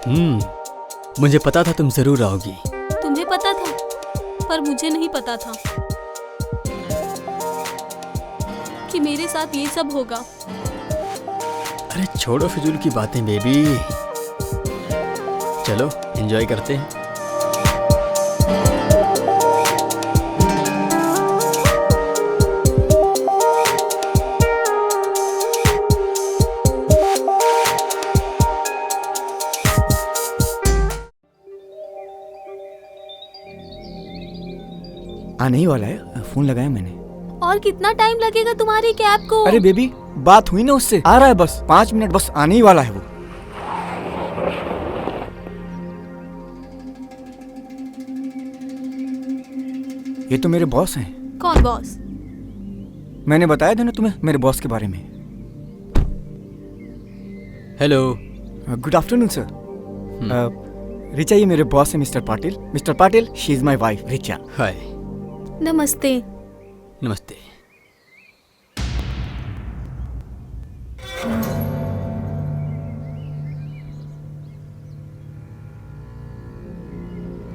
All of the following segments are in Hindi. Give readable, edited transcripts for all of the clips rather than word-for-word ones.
मुझे पता था तुम जरूर आओगी। तुम्हें पता था, पर मुझे नहीं पता था कि मेरे साथ ये सब होगा। अरे छोड़ो फिजूल की बातें बेबी, चलो एंजॉय करते हैं। आने ही वाला है, फोन लगाया मैंने। और कितना टाइम लगेगा तुम्हारी कैब को? अरे बेबी, बात हुई ना उससे, आ रहा है बस 5 मिनट, बस आने ही वाला है वो। ये तो मेरे बॉस हैं। कौन बॉस? मैंने बताया था ना तुम्हें मेरे बॉस के बारे में। Hello. Good afternoon sir. Richa, ये मेरे बॉस है mister Patil. Mister Patil, she is my wife Richa. Hi. नमस्ते। नमस्ते।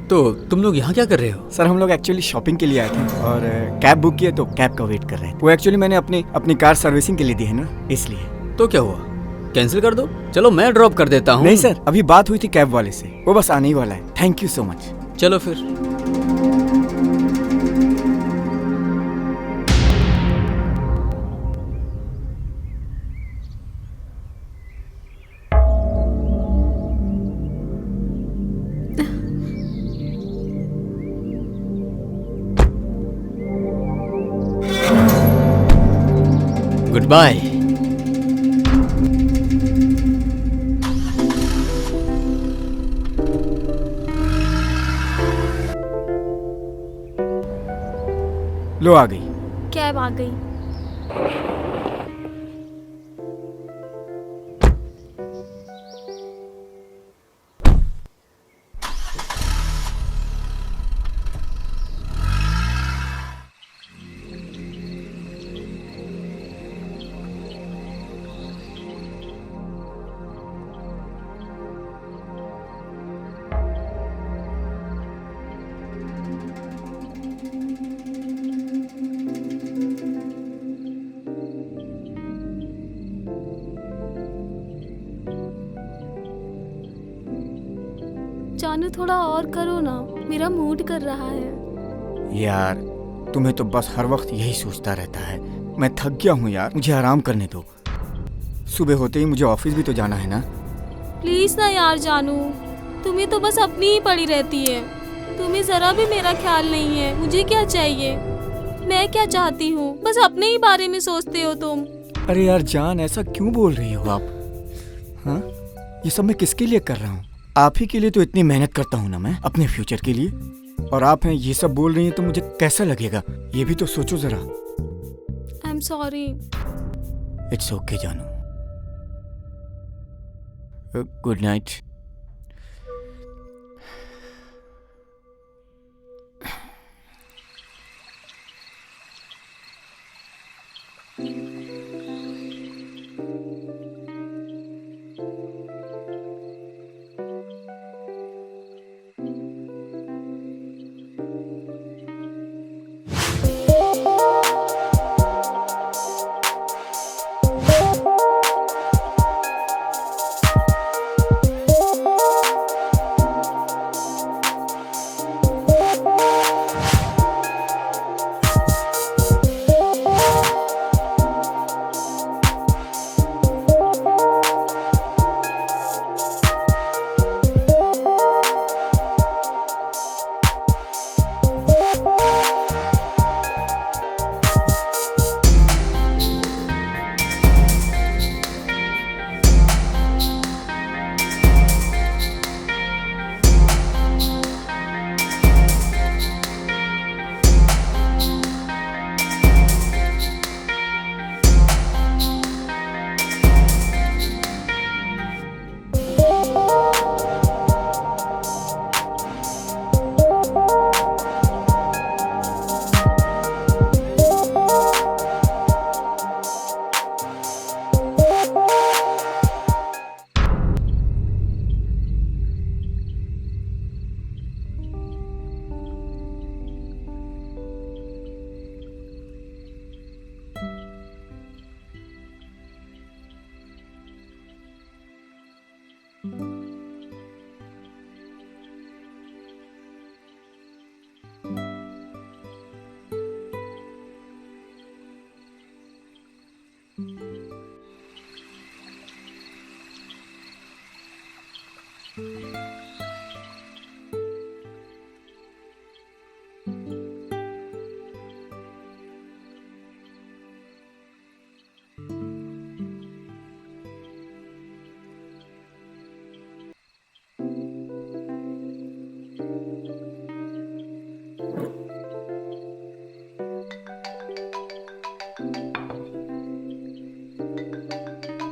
तो तुम लोग यहाँ क्या कर रहे हो? सर हम लोग एक्चुअली शॉपिंग के लिए आए थे और कैब बुक किया, तो कैब का वेट कर रहे हैं। वो एक्चुअली मैंने अपनी कार सर्विसिंग के लिए दी है ना, इसलिए। तो क्या हुआ, कैंसिल कर दो? चलो मैं ड्रॉप कर देता हूँ। नहीं सर, अभी बात हुई थी कैब वाले से, वो बस आने ही वाला है। Thank you so much. चलो फिर। Good bye. लो आ गई कैब, आ गई। जानू, थोड़ा और करो ना, मेरा मूड कर रहा है। यार, तुम्हें तो बस हर वक्त यही सोचता रहता है। मैं थक गया हूँ यार, मुझे आराम करने दो। सुबह होते ही मुझे ऑफिस भी तो जाना है ना। प्लीज ना यार जानू, तुम्हें तो बस अपनी ही पड़ी रहती है। तुम्हें जरा भी मेरा ख्याल नहीं है। मुझे क्या चाहिए, मैं क्या चाहती हूँ, बस अपने ही बारे में सोचते हो तुम। अरे यार जान, ऐसा क्यों बोल रही हो आप? हाँ, ये सब मैं किसके लिए कर रहा हूँ? आप ही के लिए तो इतनी मेहनत करता हूँ ना मैं, अपने फ्यूचर के लिए। और आप हैं ये सब बोल रही हैं तो मुझे कैसा लगेगा, ये भी तो सोचो जरा। I am sorry. It's okay जानू। Good night.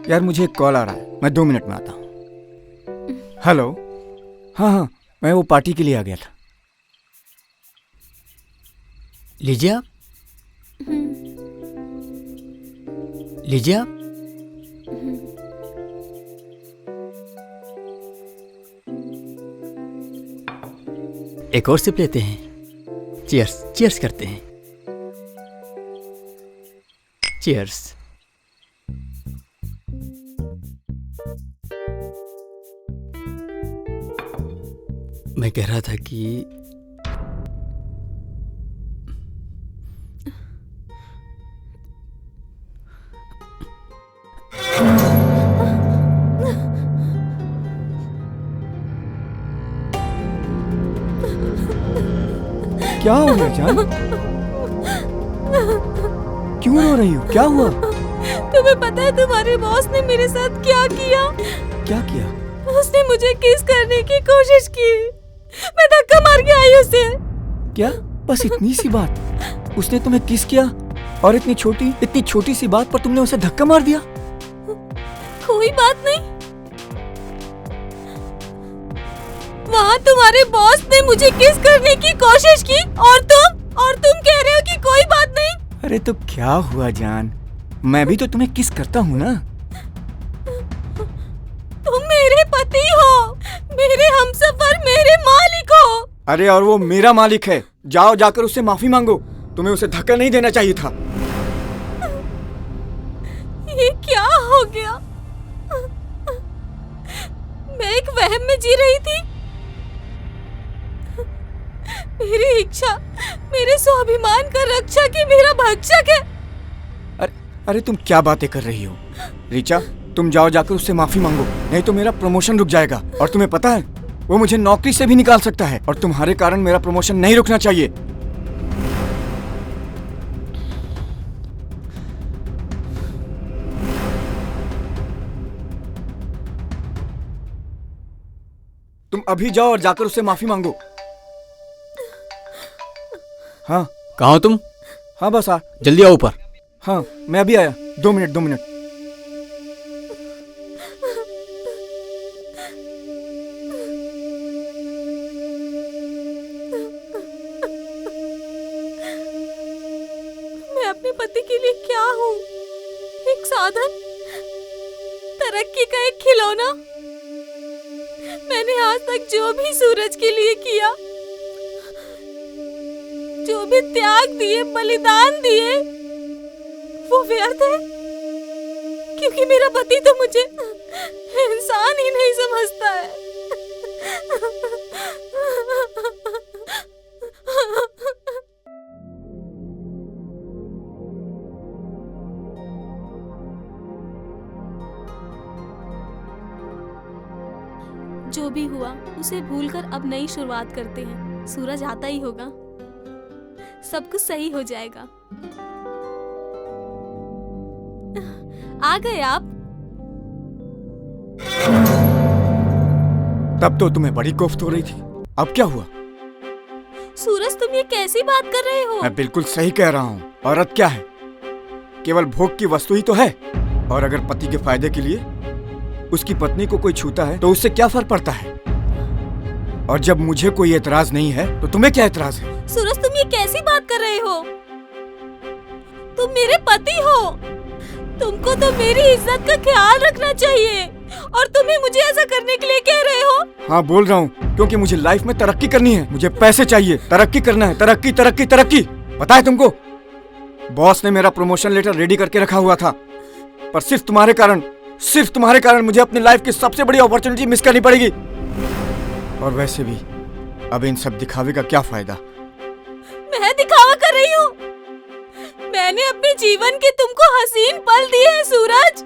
यार मुझे एक कॉल आ रहा है, मैं 2 मिनट में आता हूँ। हेलो। हाँ हाँ, मैं वो पार्टी के लिए आ गया था। लीजिए आप। लीजिए आप। एक और सिप लेते हैं। चीयर्स, चीयर्स करते हैं। चीयर्स। मैं कह रहा था कि क्या हो गया जान? क्यों रो रही हो? क्या हुआ? तुम्हें पता है तुम्हारे बॉस ने मेरे साथ क्या किया? क्या किया? उसने मुझे किस करने की कोशिश की। मैं धक्का मार के आई उसे। क्या? बस इतनी सी बात? उसने तुम्हें किस किया और इतनी छोटी सी बात पर तुमने उसे धक्का मार दिया? कोई बात नहीं। वहाँ तुम्हारे बॉस ने मुझे किस करने की कोशिश की और तुम कह रहे हो कि कोई बात नहीं। अरे तो क्या हुआ जान? मैं भी तो तुम्हें किस करता हूँ ना। तुम मेरे पति हो, मेरे हमसफर, मेरे मालिक हो। अरे और वो मेरा मालिक है। जाओ जाकर उससे माफी मांगो। तुम्हें उसे धक्का नहीं देना चाहिए था। ये क्या हो गया? मैं एक वहम में जी रही थी। मेरी इच्छा, मेरे स्वाभिमान का रक्षक ही मेरा भक्षक है। अरे तुम क्या बातें कर रही हो? ऋचा, तुम जाओ जाकर उससे माफी मांगो, नहीं तो मेरा प्रमोशन रुक जाएगा। और तुम्हें पता है वो मुझे नौकरी से भी निकाल सकता है और तुम्हारे कारण मेरा प्रमोशन नहीं रुकना चाहिए। तुम अभी जाओ और जाकर उससे माफी मांगो। हाँ। कहाँ हो तुम? हाँ बस आ। जल्दी आओ ऊपर। हाँ मैं अभी आया। 2 मिनट 2 मिनट। मैं अपने पति के लिए क्या हूँ? एक साधन, तरक्की का एक खिलौना। मैंने आज तक जो भी सूरज के लिए किया, जो भी त्याग दिए, बलिदान दिए, वो व्यर्थ है, क्योंकि मेरा पति तो मुझे इंसान ही नहीं समझता है। जो भी हुआ उसे भूलकर अब नई शुरुआत करते हैं। सूरज आता ही होगा, सब कुछ सही हो जाएगा। आ गए आप? तब तो तुम्हें बड़ी कोफ्त हो रही थी, अब क्या हुआ? सूरज, तुम ये कैसी बात कर रहे हो? मैं बिल्कुल सही कह रहा हूँ। औरत क्या है? केवल भोग की वस्तु ही तो है। और अगर पति के फायदे के लिए उसकी पत्नी को कोई छूता है तो उससे क्या फर्क पड़ता है? और जब मुझे कोई एतराज नहीं है तो तुम्हें क्या एतराज है? सूरज, तुम ये कैसी बात कर रहे हो? तुम मेरे पति हो, तुमको तो मेरी इज्जत का ख्याल रखना चाहिए, और तुम्हें मुझे ऐसा करने के लिए कह रहे हो? हाँ बोल रहा हूँ, क्योंकि मुझे लाइफ में तरक्की करनी है। मुझे पैसे चाहिए, तरक्की करना है। तरक्की तरक्की तरक्की। पता है तुमको, बॉस ने मेरा प्रमोशन लेटर रेडी करके रखा हुआ था, पर सिर्फ तुम्हारे कारण मुझे अपनी लाइफ की सबसे बड़ी अपॉर्चुनिटी मिस करनी पड़ेगी। और वैसे भी अब इन सब दिखावे का क्या फायदा? मैं दिखावा कर रही हूँ? मैंने अपने जीवन के तुमको हसीन पल दिए हैं सूरज।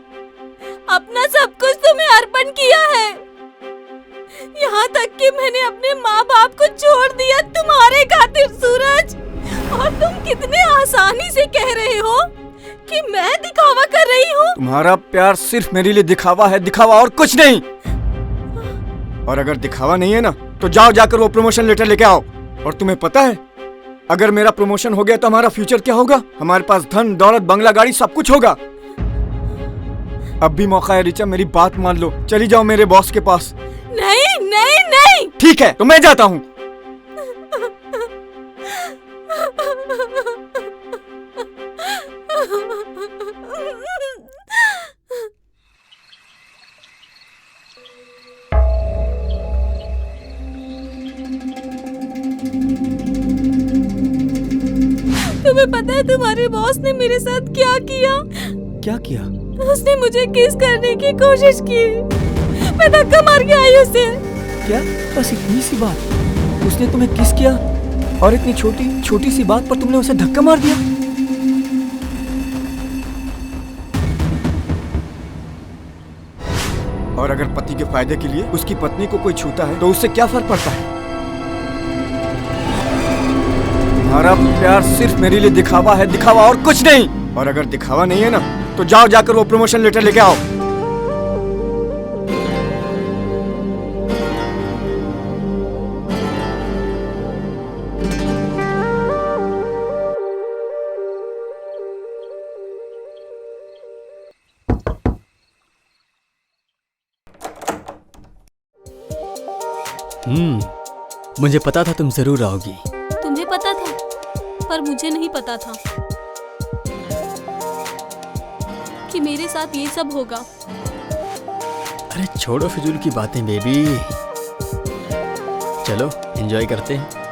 अपना सब कुछ तुम्हें अर्पण किया है। यहाँ तक कि मैंने अपने माँ बाप को छोड़ दिया तुम्हारे खातिर सूरज। और तुम कितने आसानी से कह रहे हो कि मैं दिखावा कर रही हूँ। तुम्हारा प्यार सिर्फ मेरे लिए दिखावा है, दिखावा और कुछ नहीं। और अगर दिखावा नहीं है ना तो जाओ जाकर वो प्रमोशन लेटर लेके आओ। और तुम्हें पता है अगर मेरा प्रमोशन हो गया तो हमारा फ्यूचर क्या होगा? हमारे पास धन दौलत बंगला गाड़ी सब कुछ होगा। अब भी मौका है रिचा, मेरी बात मान लो, चली जाओ मेरे बॉस के पास। नहीं नहीं नहीं। ठीक है तो मैं जाता हूँ। तुम्हें पता है तुम्हारे बॉस ने मेरे साथ क्या किया? क्या किया? उसने मुझे किस करने की कोशिश की। मैं धक्का मार के आई उसे। क्या? बस इतनी सी बात? उसने तुम्हें किस किया और इतनी छोटी छोटी सी बात पर तुमने उसे धक्का मार दिया? और अगर पति के फायदे के लिए उसकी पत्नी को कोई छूता है तो उससे क्या फर्क पड़ता है? तुम्हारा प्यार सिर्फ मेरे लिए दिखावा है, दिखावा और कुछ नहीं। और अगर दिखावा नहीं है ना तो जाओ जाकर वो प्रमोशन लेटर लेके आओ। मुझे पता था तुम जरूर आओगी। तुम्हें पता था पर मुझे नहीं पता था कि मेरे साथ ये सब होगा। अरे छोड़ो फिजूल की बातें बेबी, चलो एंजॉय करते हैं।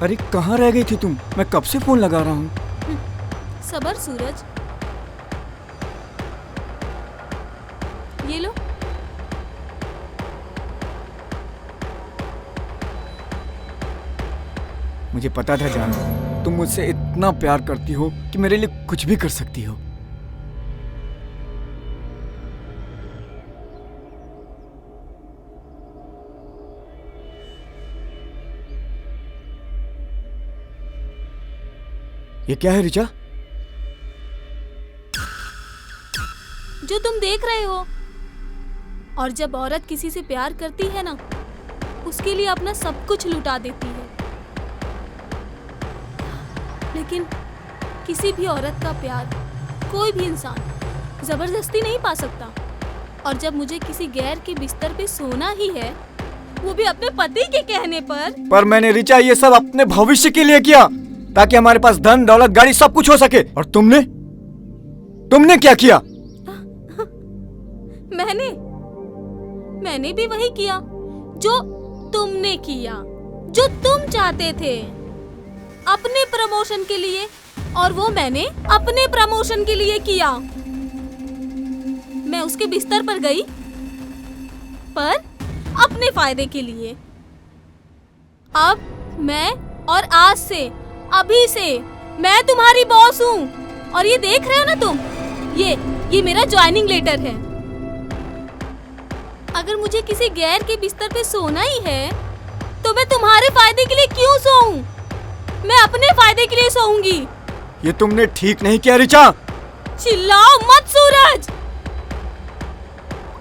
अरे कहाँ रह गई थी तुम? मैं कब से फोन लगा रहा हूँ। सबर सूरज, ये लो। मुझे पता था जान, तुम मुझसे इतना प्यार करती हो कि मेरे लिए कुछ भी कर सकती हो। ये क्या है रिचा? जो तुम देख रहे हो और जब औरत किसी से प्यार करती है ना, उसके लिए अपना सब कुछ लुटा देती है। लेकिन किसी भी औरत का प्यार कोई भी इंसान जबरदस्ती नहीं पा सकता। और जब मुझे किसी गैर के बिस्तर पे सोना ही है, वो भी अपने पति के कहने पर मैंने रिचा ये सब अपने भविष्य के लिए किया, ताकि हमारे पास धन दौलत गाड़ी सब कुछ हो सके। और तुमने क्या किया? मैंने भी वही किया जो तुमने किया, जो तुम चाहते थे अपने प्रमोशन के लिए, और वो मैंने अपने प्रमोशन के लिए किया। मैं उसके बिस्तर पर गई, पर अपने फायदे के लिए। अब मैं और आज से, अभी से मैं तुम्हारी बॉस हूँ। और ये देख रहे हो ना तुम, ये मेरा ज्वाइनिंग लेटर है। अगर मुझे किसी गैर के बिस्तर पे सोना ही है, तो मैं तुम्हारे फायदे के लिए क्यों सोऊं? मैं अपने फायदे के लिए सोऊंगी। ये तुमने ठीक नहीं किया रिचा। चिल्लाओ मत सूरज।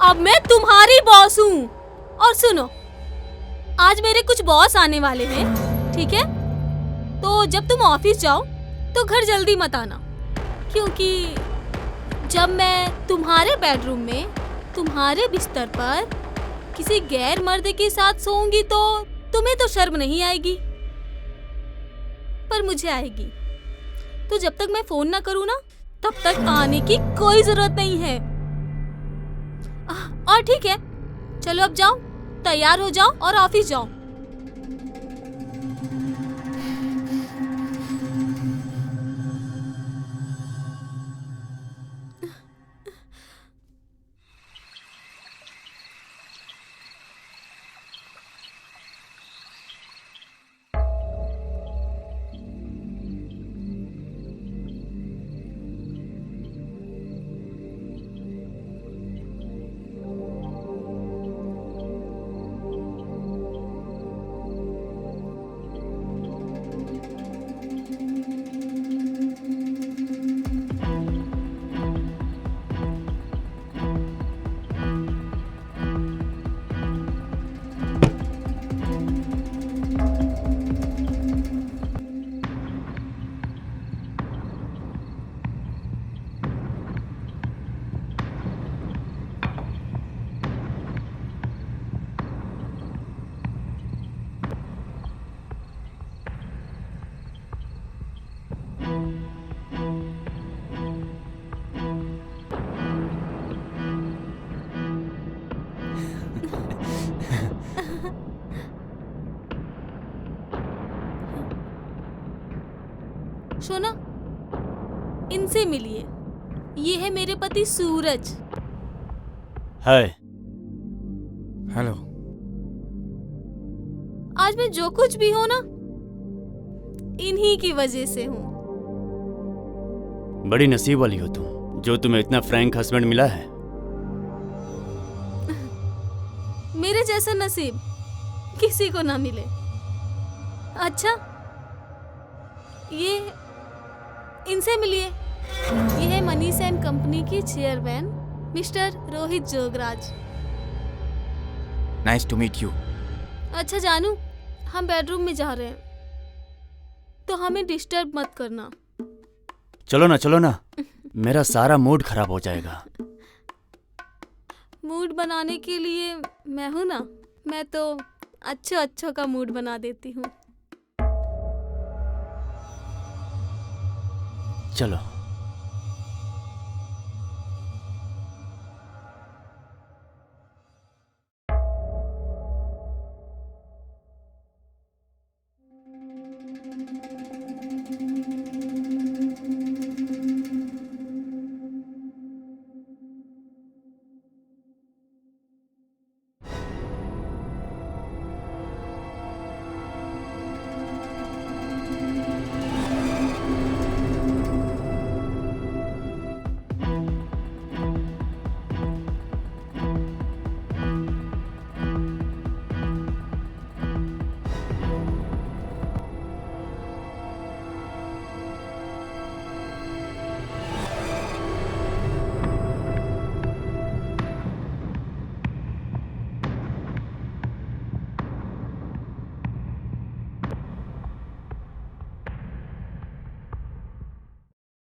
अब मैं तुम्हारी बॉस हूँ। और सुनो, आज मेरे कुछ बॉस आने वाले हैं, ठीक है? तो जब तुम ऑफिस जाओ तो घर जल्दी मत आना, क्योंकि जब मैं तुम्हारे बेडरूम में तुम्हारे बिस्तर पर किसी गैर मर्द के साथ सोऊंगी तो तुम्हें तो शर्म नहीं आएगी, पर मुझे आएगी। तो जब तक मैं फोन ना करूँ ना, तब तक आने की कोई जरूरत नहीं है। और ठीक है, चलो अब जाओ, तैयार हो जाओ और ऑफिस जाओ। सोना, इनसे मिलिए। ये है मेरे पति सूरज। हाय। हेलो। आज मैं जो कुछ भी हूं ना, इन्हीं की वजह से हूँ। बड़ी नसीब वाली हो तुम, जो तुम्हें इतना फ्रैंक हस्बैंड मिला है। मेरे जैसा नसीब किसी को ना मिले। अच्छा, ये इनसे मिलिए। ये है मनीष एंड कंपनी की chairman mister Rohit Jograj. Nice to meet you. अच्छा जानू, हम बेडरूम में जा रहे हैं, तो हमें डिस्टर्ब मत करना। चलो ना, मेरा सारा मूड खराब हो जाएगा। मूड बनाने के लिए मैं हूं ना, मैं तो अच्छों का मूड बना देती हूँ। चलो।